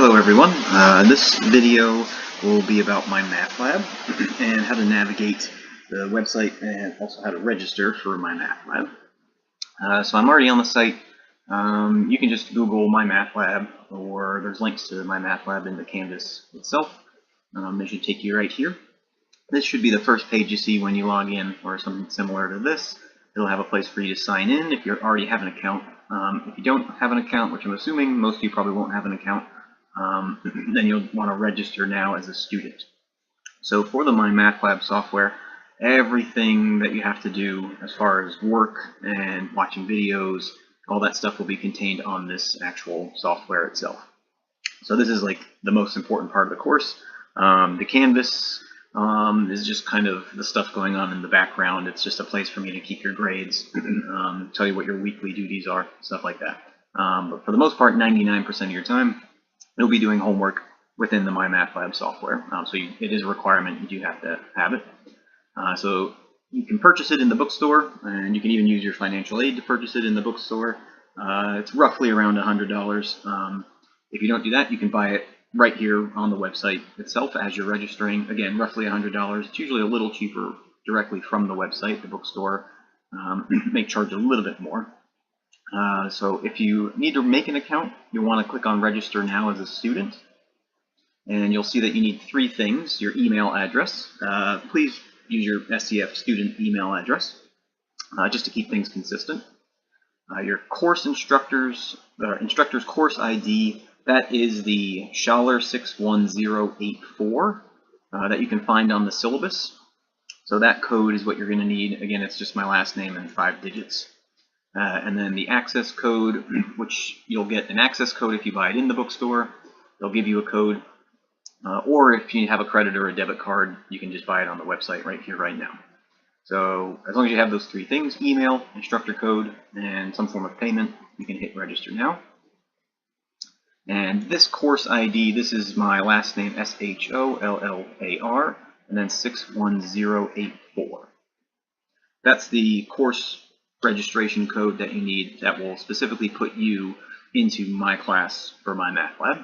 Hello everyone, this video will be about MyMathLab and how to navigate the website and also how to register for MyMathLab. So I'm already on the site. You can just Google MyMathLab, or there's links to MyMathLab in the Canvas itself. They should take you right here. This should be the first page you see when you log in, or something similar to this. It'll have a place for you to sign in if you already have an account. If you don't have an account, which I'm assuming most of you probably won't have an account, then you'll want to register now as a student. So for the MyMathLab software, everything that you have to do as far as work and watching videos, all that stuff will be contained on this actual software itself. So this is like the most important part of the course. The Canvas is just kind of the stuff going on in the background. It's just a place for me to keep your grades, tell you what your weekly duties are, stuff like that. But for the most part, 99% of your time, you'll be doing homework within the MyMathLab software. It is a requirement. You do have to have it. So you can purchase it in the bookstore, and you can even use your financial aid to purchase it in the bookstore. It's roughly around $100. If you don't do that, you can buy it right here on the website itself as you're registering. Again, roughly $100. It's usually a little cheaper directly from the website. The bookstore may charge a little bit more. So if you need to make an account, you'll want to click on Register Now as a Student. And you'll see that you need three things: your email address. Please use your SCF student email address, just to keep things consistent. Your course instructor's course ID. That is the Schaller 61084 that you can find on the syllabus. So that code is what you're going to need. Again, it's just my last name and 5 digits. And then the access code, which you'll get an access code if you buy it in the bookstore. They'll give you a code. Or if you have a credit or a debit card, you can just buy it on the website right here, right now. So as long as you have those three things: email, instructor code, and some form of payment, you can hit Register Now. And this course ID, this is my last name, SHOLLAR, and then 61084. That's the course registration code that you need that will specifically put you into my class for MyMathLab.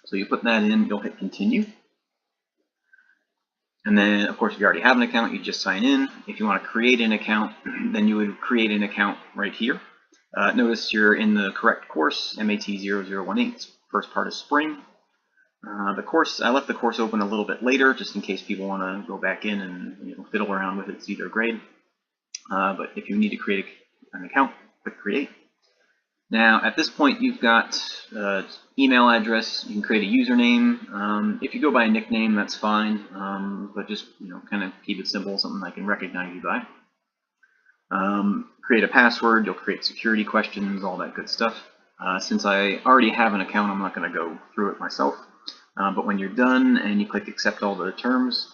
So you put that in, you'll hit Continue. And then, of course, if you already have an account, you just sign in. If you want to create an account, then you would create an account right here. Notice you're in the correct course, MAT0018, first part of spring. The course, I left the course open a little bit later, just in case people want to go back in and fiddle around with it, see their grade. But if you need to create an account, click Create. Now, at this point, you've got email address. You can create a username. If you go by a nickname, that's fine, but just kind of keep it simple, something I can recognize you by. Create a password. You'll create security questions, all that good stuff. Since I already have an account, I'm not going to go through it myself. But when you're done and you click Accept all the terms,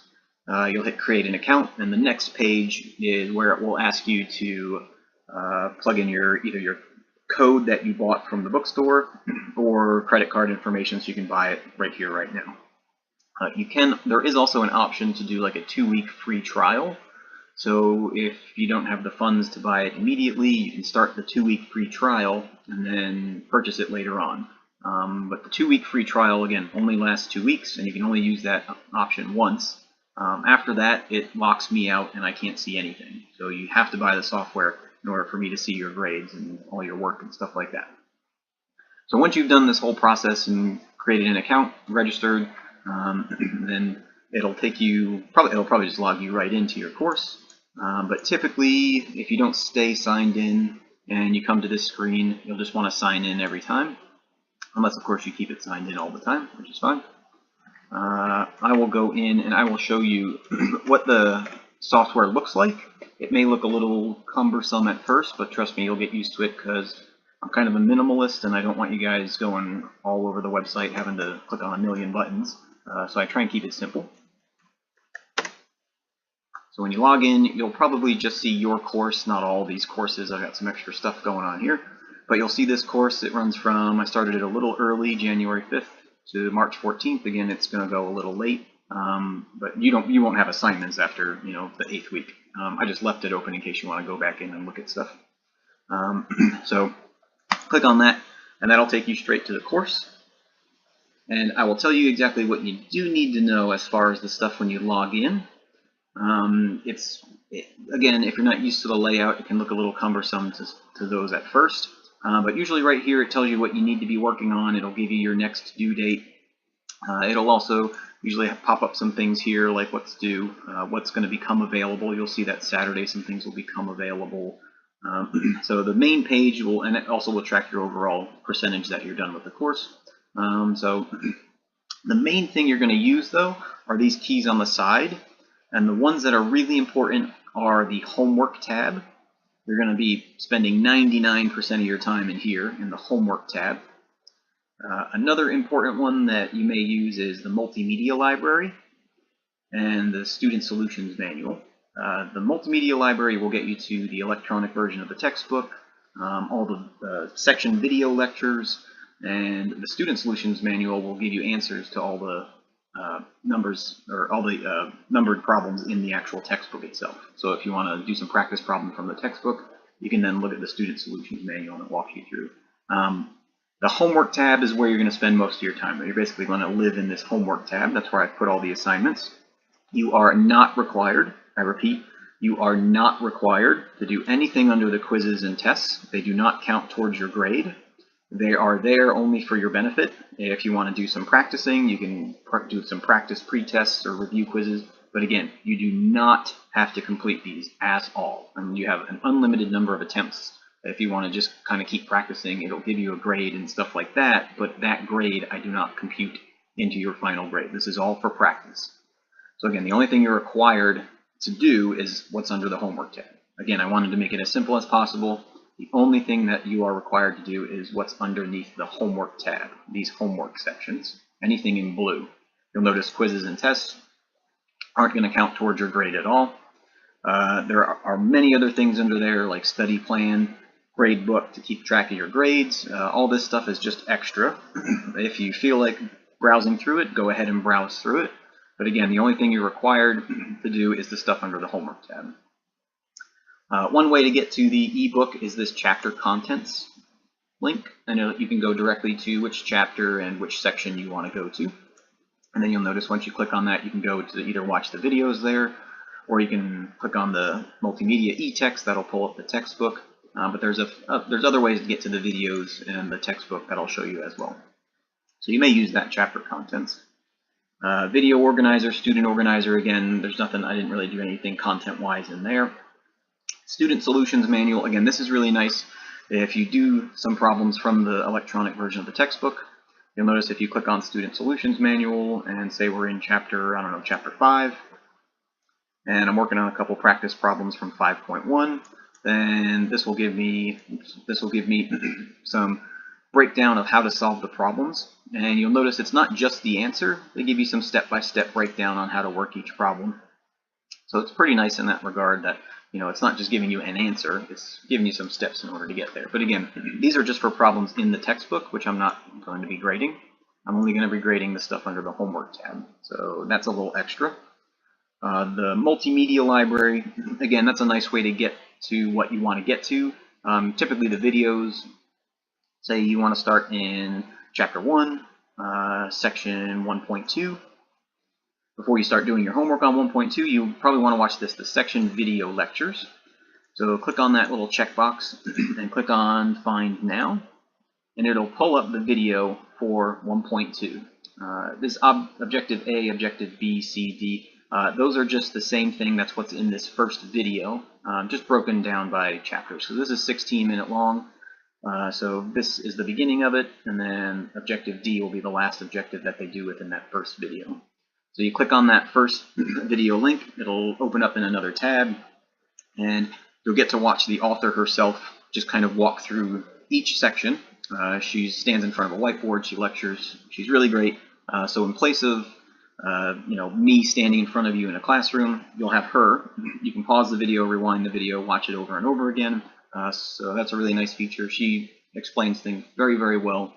you'll hit Create an Account, and the next page is where it will ask you to plug in either your code that you bought from the bookstore or credit card information, so you can buy it right here, right now. There is also an option to do like a 2-week free trial. So if you don't have the funds to buy it immediately, you can start the 2-week free trial and then purchase it later on. But the 2-week free trial, again, only lasts 2 weeks, and you can only use that option once. After that, it locks me out and I can't see anything. So you have to buy the software in order for me to see your grades and all your work and stuff like that. So once you've done this whole process and created an account, registered, then it'll probably just log you right into your course. But typically, if you don't stay signed in and you come to this screen, you'll just want to sign in every time, unless of course you keep it signed in all the time, which is fine. I will go in and I will show you what the software looks like. It may look a little cumbersome at first, but trust me, you'll get used to it, because I'm kind of a minimalist and I don't want you guys going all over the website having to click on a million buttons. So I try and keep it simple. So when you log in, you'll probably just see your course, not all these courses. I've got some extra stuff going on here. But you'll see this course. It runs from, I started it a little early, January 5th to March 14th. Again, it's going to go a little late. But you won't have assignments after the 8th week. I just left it open in case you want to go back in and look at stuff. So click on that, and that'll take you straight to the course. And I will tell you exactly what you do need to know as far as the stuff when you log in. Again, if you're not used to the layout, it can look a little cumbersome to those at first. But usually right here it tells you what you need to be working on. It'll give you your next due date. It'll also usually pop up some things here like what's due, what's going to become available. You'll see that Saturday some things will become available. So the main page will, and it also will track your overall percentage that you're done with the course. So the main thing you're going to use though are these keys on the side, and the ones that are really important are the homework tab. You're going to be spending 99% of your time in here in the homework tab. Another important one that you may use is the multimedia library and the student solutions manual. The multimedia library will get you to the electronic version of the textbook, all the section video lectures, and the student solutions manual will give you answers to all the numbers or all the numbered problems in the actual textbook itself. So if you want to do some practice problem from the textbook, you can then look at the student solutions manual and it walks you through. The homework tab is where you're going to spend most of your time. You're basically going to live in this homework tab. That's where I put all the assignments. You are not required, I repeat, you are not required to do anything under the quizzes and tests. They do not count towards your grade. They are there only for your benefit. If you want to do some practicing, you can do some practice pre-tests or review quizzes. But again, you do not have to complete these at all. I mean, you have an unlimited number of attempts. If you want to just kind of keep practicing, it'll give you a grade and stuff like that. But that grade I do not compute into your final grade. This is all for practice. So again, the only thing you're required to do is what's under the homework tab. Again, I wanted to make it as simple as possible. The only thing that you are required to do is what's underneath the homework tab, these homework sections, anything in blue. You'll notice quizzes and tests aren't going to count towards your grade at all. There are many other things under there like study plan, grade book to keep track of your grades. All this stuff is just extra. If you feel like browsing through it, go ahead and browse through it. But again, the only thing you're required to do is the stuff under the homework tab. One way to get to the ebook is this chapter contents link. I know you can go directly to which chapter and which section you want to go to. And then you'll notice once you click on that, you can go to either watch the videos there, or you can click on the multimedia e-text, that'll pull up the textbook. But there's other ways to get to the videos and the textbook that I'll show you as well. So you may use that chapter contents. Video organizer, student organizer, again, there's nothing, I didn't really do anything content-wise in there. Student solutions manual, again, this is really nice. If you do some problems from the electronic version of the textbook, you'll notice if you click on student solutions manual and say we're in chapter, I don't know, chapter 5, and I'm working on a couple practice problems from 5.1, then this will give me some breakdown of how to solve the problems. And you'll notice it's not just the answer, they give you some step-by-step breakdown on how to work each problem. So it's pretty nice in that regard that, you know, it's not just giving you an answer, it's giving you some steps in order to get there. But again, these are just for problems in the textbook, which I'm not going to be grading. I'm only going to be grading the stuff under the homework tab. So that's a little extra. The multimedia library, again, that's a nice way to get to what you want to get to. Typically the videos, say you want to start in chapter 1, section 1.2. Before you start doing your homework on 1.2, you probably want to watch the section video lectures. So click on that little checkbox and click on Find Now, and it'll pull up the video for 1.2. This Objective A, Objective B, C, D, those are just the same thing. That's what's in this first video, just broken down by chapters. So this is 16-minute long. So this is the beginning of it, and then Objective D will be the last objective that they do within that first video. So you click on that first video link, it'll open up in another tab, and you'll get to watch the author herself just kind of walk through each section. She stands in front of a whiteboard, she lectures, she's really great. So in place of me standing in front of you in a classroom, you'll have her. You can pause the video, rewind the video, watch it over and over again. So that's a really nice feature. She explains things very, very well.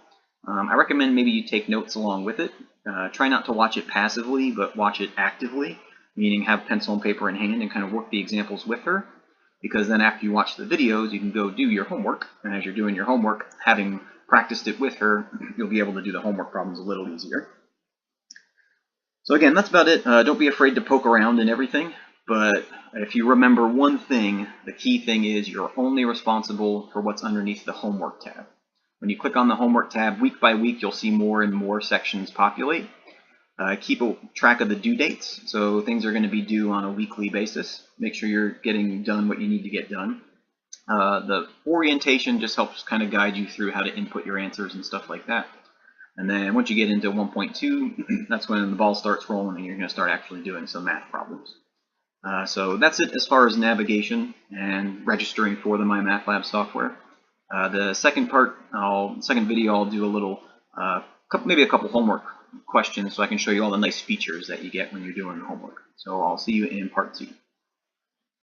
I recommend maybe you take notes along with it. Try not to watch it passively, but watch it actively, meaning have pencil and paper in hand and kind of work the examples with her, because then after you watch the videos, you can go do your homework, and as you're doing your homework, having practiced it with her, you'll be able to do the homework problems a little easier. So again, that's about it. Don't be afraid to poke around in everything, but if you remember one thing, the key thing is you're only responsible for what's underneath the homework tab. When you click on the homework tab, week by week, you'll see more and more sections populate. Keep a track of the due dates, so things are going to be due on a weekly basis. Make sure you're getting done what you need to get done. The orientation just helps kind of guide you through how to input your answers and stuff like that. And then once you get into 1.2, that's when the ball starts rolling and you're going to start actually doing some math problems. So that's it as far as navigation and registering for the MyMathLab software. The second video, I'll do a little, maybe a couple homework questions so I can show you all the nice features that you get when you're doing the homework. So I'll see you in part 2.